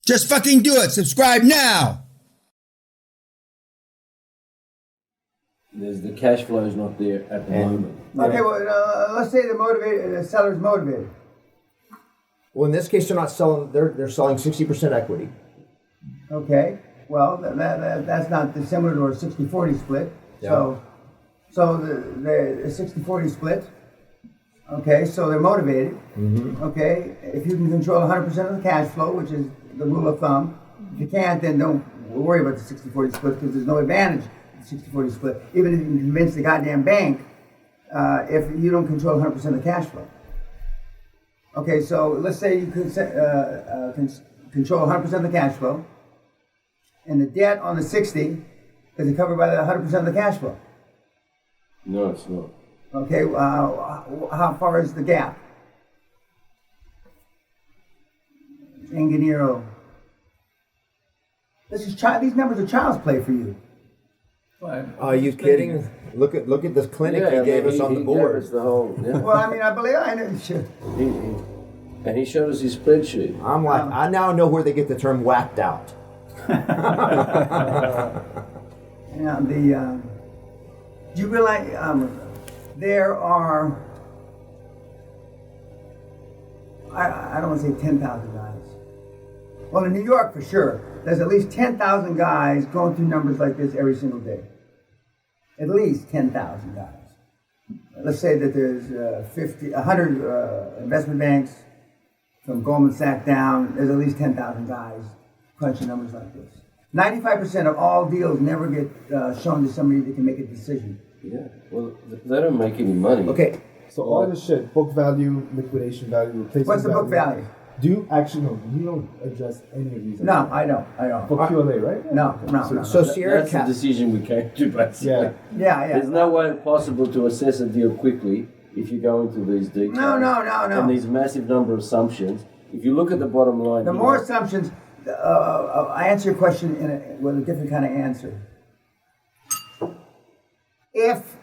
Just fucking do it. Subscribe now. The cash flow is not there at the moment. Okay, well, let's say the seller's motivated. Well, in this case, they're not selling. They're selling 60% equity. Okay, well, that's not dissimilar to a 60-40 split. Yeah. So the 60-40 split. Okay, so they're motivated. Mm-hmm. Okay, if you can control 100% of the cash flow, which is the rule of thumb, if you can't, then don't worry about the 60-40 split because there's no advantage to the 60-40 split. Even if you can convince the goddamn bank, if you don't control 100% of the cash flow. Okay, so let's say you could control 100% of the cash flow, and the debt on the 60 is covered by the 100% of the cash flow. No, it's not. Okay, how far is the gap? Ingeniero. These numbers are child's play for you. Are you kidding? Look at this clinic he gave us on the board. Gave us the whole, Well, I mean, I know. And he showed us his spreadsheet. I'm like, I now know where they get the term whacked out. Do you realize there are, I don't want to say 10,000 guys. Well, in New York, for sure, there's at least 10,000 guys going through numbers like this every single day. At least 10,000 guys. Let's say that there's 100 investment banks from Goldman Sachs down. There's at least 10,000 guys crunching numbers like this. 95% of all deals never get shown to somebody that can make a decision. Yeah, well, they don't make any money. Okay. So all this shit, book value, liquidation value, replacement What's the book value? Do you actually know? You don't address any of these? No, I don't. For QLA, right? No. So Sierra That's the decision we came to, basically. Yeah. There's no way possible to assess a deal quickly if you go into these details. No. And these massive number of assumptions. If you look at the bottom line... The more assumptions, I answer your question with a different kind of answer. If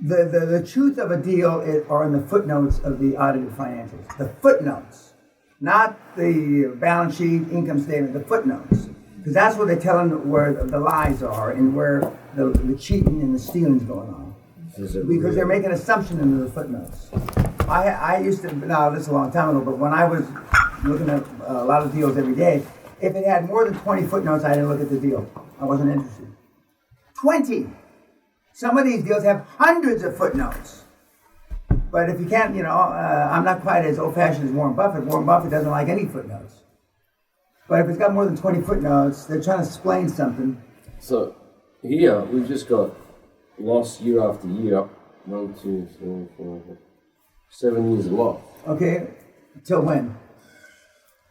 the truth of a deal are in the footnotes of the audited financials, the footnotes, not the balance sheet, income statement, the footnotes, because that's where they're telling where the lies are and where the cheating and the stealing's going on. Because they're making assumptions into the footnotes. I used to, now this is a long time ago, but when I was looking at a lot of deals every day, if it had more than 20 footnotes, I didn't look at the deal. I wasn't interested. 20! Some of these deals have hundreds of footnotes. But if you can't, I'm not quite as old-fashioned as Warren Buffett. Warren Buffett doesn't like any footnotes. But if it's got more than 20 footnotes, they're trying to explain something. So here, we've just got loss year after year. 1, 2, 3, 4, 7 years of loss. Okay, till when?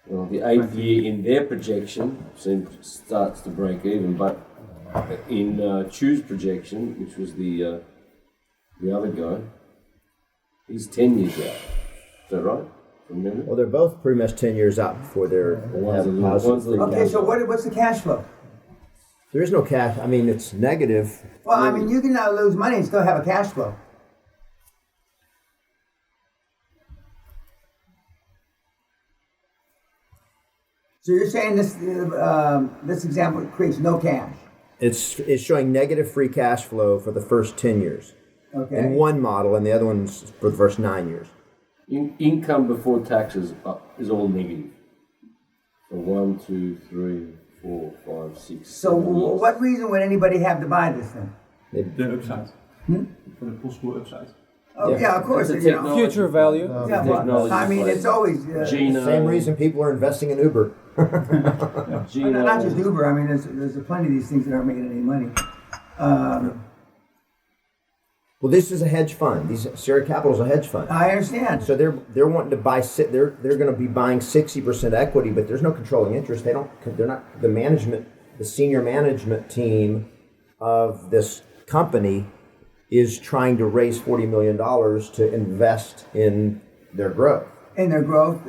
Well, the 8th year in their projection starts to break even, but in Chu's projection, which was the other guy, he's 10 years out. Is that right? From memory? Well, they're both pretty much 10 years out before they're positive. Okay, so what's the cash flow? There is no cash. I mean, it's negative. Well, I mean, you can now lose money and still have a cash flow. So you're saying this example creates no cash? It's showing negative free cash flow for the first 10 years. Okay. In one model, and the other one's for the first 9 years. Income before taxes is all negative. So 1, 2, 3, 4, 5, 6. So what reason would anybody have to buy this then? The upside. For the possible upside. Oh yeah, of course. Future value. Yeah, well, I mean, it's always the same reason people are investing in Uber. Not just Uber. I mean, there's plenty of these things that aren't making any money. Well, this is a hedge fund. Sierra Capital is a hedge fund. I understand. So they're wanting to buy. They're going to be buying 60% equity, but there's no controlling interest. They're not the management. The senior management team of this company is trying to raise $40 million to invest in their growth. And their growth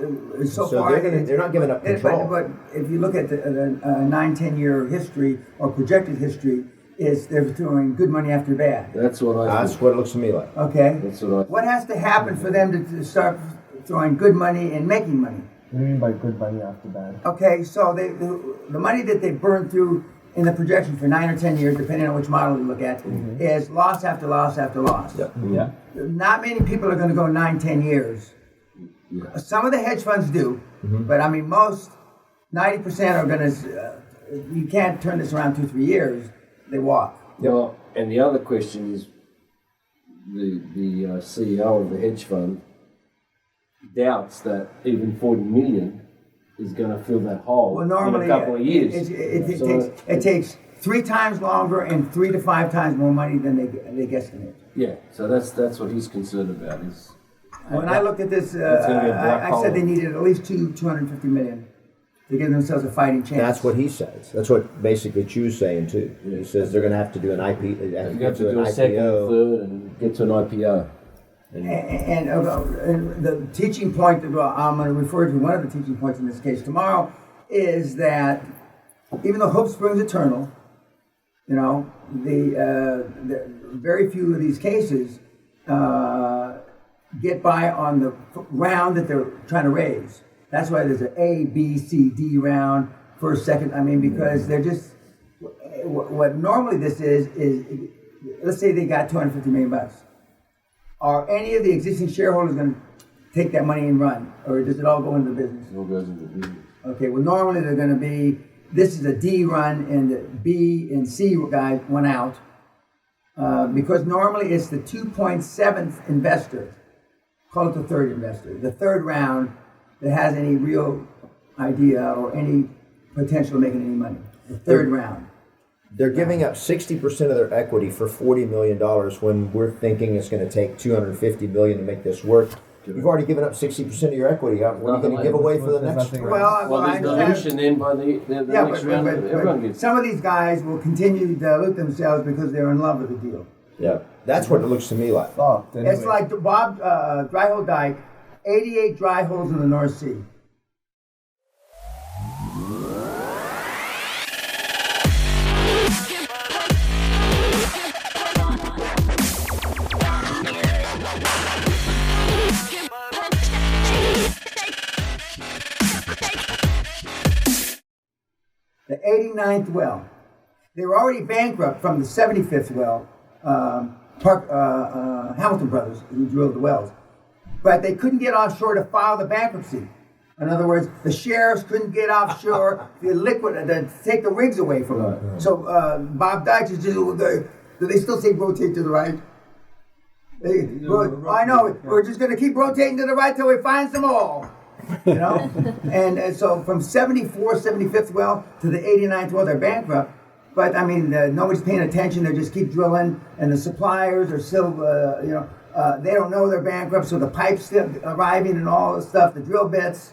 so far. They're not giving up control. But if you look at the 9-10 year history or projected history, they're throwing good money after bad. That's what That's what it looks to me like. Okay. That's what has to happen for them to start throwing good money and making money? What do you mean by good money after bad? Okay, so the money that they burn through in the projection for 9 or 10 years, depending on which model you look at, is loss after loss after loss. Yeah. Not many people are going to go 9, 10 years. Yeah. Some of the hedge funds do, but I mean, most, 90% are going to, you can't turn this around 2, 3 years, they walk. Well, and the other question is the CEO of the hedge fund doubts that even 40 million is going to fill that hole Well, normally, in a couple of years. it takes 3 times longer and 3 to 5 times more money than they guesstimate. Yeah, so that's what he's concerned about. Is When I looked at this, gonna be a black I said hole. they needed at least 250 million to give themselves a fighting chance. That's what he says. That's what basically Chu's saying too. He says they're going to have to do an IP. They have you to have to do an do a second, IPO. third, and get to an IPO. And the teaching point that I'm going to refer to, one of the teaching points in this case tomorrow, is that even though hope springs eternal, you know, the very few of these cases get by on the round that they're trying to raise. That's why there's an A, B, C, D round, first, second. I mean, because they're just, what normally this is let's say they got 250 million bucks. Are any of the existing shareholders going to take that money and run, or does it all go into the business? It all goes into business. Okay, well, normally they're going to be, this is a D run, and the B and C guys went out, because normally it's the 2.7th investor, call it the third investor, the third round that has any real idea or any potential of making any money. The third round. They're giving up 60% of their equity for $40 million when we're thinking it's going to take $250 million to make this work. You've already given up 60% of your equity. What are you going to give away for the There's next? nothing Well, Well, I there's understand. dilution then by the Yeah, next round. Everyone gets. some of these guys will continue to dilute themselves because they're in love with the deal. Yeah, that's what it looks to me like. Fucked. Anyway. It's like Bob Dryhole Dyke, 88 dry holes in the North Sea. The 89th well. They were already bankrupt from the 75th well, Hamilton Brothers, who drilled the wells. But they couldn't get offshore to file the bankruptcy. In other words, the sheriffs couldn't get offshore to take the rigs away from them. Right. So Bob Dyke is just, do they still say rotate to the right? I know, we're just going to keep rotating to the right till we find them all. You know? and so from 74, 75th well to the 89th well, they're bankrupt. But I mean, nobody's paying attention. They just keep drilling, and the suppliers are still, they don't know they're bankrupt. So the pipes still arriving and all this stuff, the drill bits,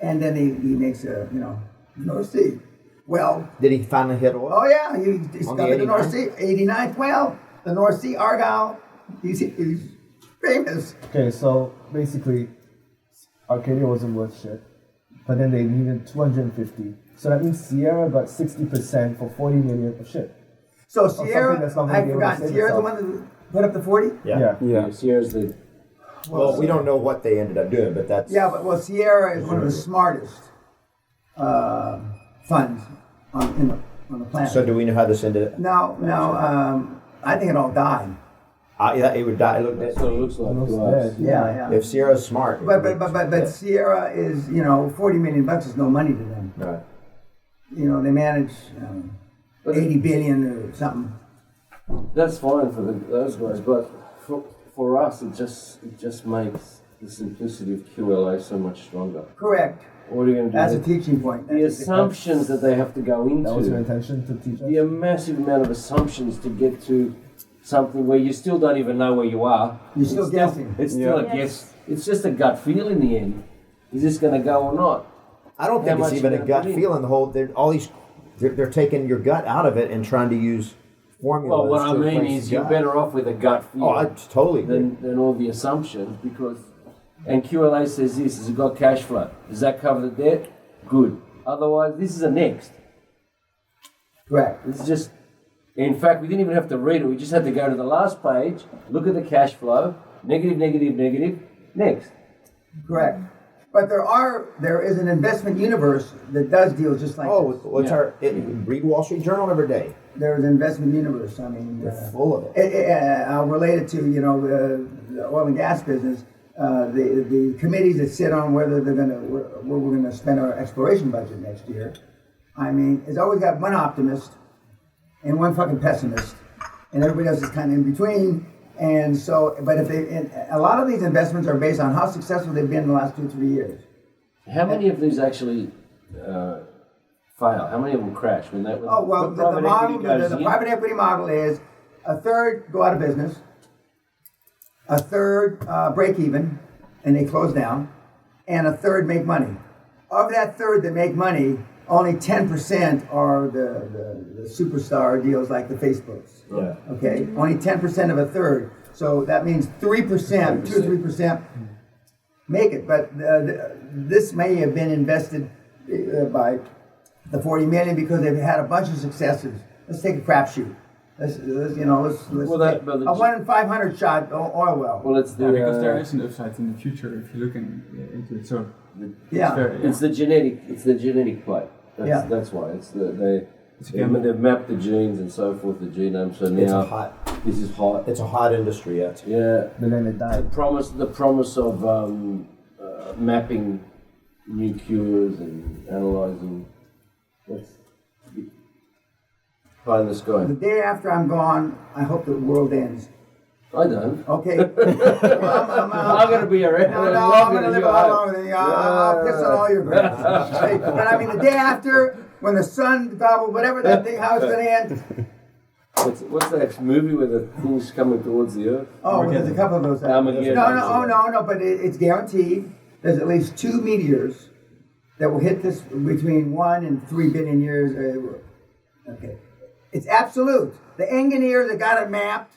and then he makes a, North Sea. Well, Did he finally hit oil? oh yeah, he discovered the North 89th? Sea, 89th well, the North Sea, Argyle. He's famous. Okay, so basically, Arcadia wasn't worth shit, but then they needed 250. So that means Sierra got 60% for 40 million of shit. So something Sierra, that's not gonna I be able to forgot, save Sierra's the itself. one that put up the 40? Yeah. Sierra's the. Well, we don't know what they ended up doing, but that's Yeah, but Sierra is one of the smartest funds on the planet. So do we know how this ended? No, I think it all died. Yeah, it would die. It looked That's what it looks like Looks to us. dead. Yeah. If Sierra's smart, But Sierra is, 40 million bucks is no money to them. right. They manage 80 billion or something. That's fine for those guys, but for us, it just makes the simplicity of QLA so much stronger. Correct. What are you going to do? That's a teaching point. The assumptions that they have to go That was your into, intention to teach us? the massive amount of assumptions to get to something where you still don't even know where you are. You're still It's guessing. It's still a guess. It's just a gut feel in the end. Is this going to go or not? I don't How think much it's even you a gonna gut put in? feeling. They're taking your gut out of it and trying to use formulas. Well, what I to mean replace is you're gut. better off with a gut feel Oh, I totally agree. than all the assumptions because. And QLA says this: has it got cash flow? Does that cover the debt? Good. Otherwise, this is a next. Correct. This is just. In fact, we didn't even have to read it. We just had to go to the last page, look at the cash flow, negative, negative, negative, next. Correct. But there is an investment universe that does deals just like Oh, this. what's read Wall Street Journal every day. There's an investment universe. I mean, They're full of it. I'll relate it to the oil and gas business. The committees that sit on whether where we're gonna spend our exploration budget next year. I mean, it's always got one optimist and one fucking pessimist, and everybody else is kind of in between. And so, but a lot of these investments are based on how successful they've been in the last 2 or 3 years. How many of these actually fail? How many of them crash when that? Oh well, the model, the private equity model is a third go out of business, a third break even, and they close down, and a third make money. Of that third that make money, only 10% are the superstar deals like the Facebooks. Yeah. Okay, only 10% of a third. So that means 3%, 2 or 3% make it. But this may have been invested by the 40 million because they've had a bunch of successes. Let's take a crapshoot. Let's Well, that- but the- a 1 in 500 shot oil well. Well, it's the Yeah, because there is an upside in the future if you're looking into it. So Yeah. it's the genetic play. Yeah. That's why It's a gamble. they've mapped the genes and so forth, the genome. So It's now a hot. this is hot. It's a hot industry yet. Yeah. But then it died. The promise of mapping new cures and analyzing. That's pie in the sky. The day after I'm gone, I hope the world ends. I don't. Okay. I'm going to be around. No, I'm going to live a lot longer than you. I'll piss on all your graves. But I mean, the day after, when the sun gobbles, whatever that thing, how it's going to end. What's that movie where the thing's coming towards the earth? Oh, well, there's a couple of those. Armageddon. No, but it's guaranteed. There's at least 2 meteors that will hit this between 1 and 3 billion years. Okay. It's absolute. The engineer that got it mapped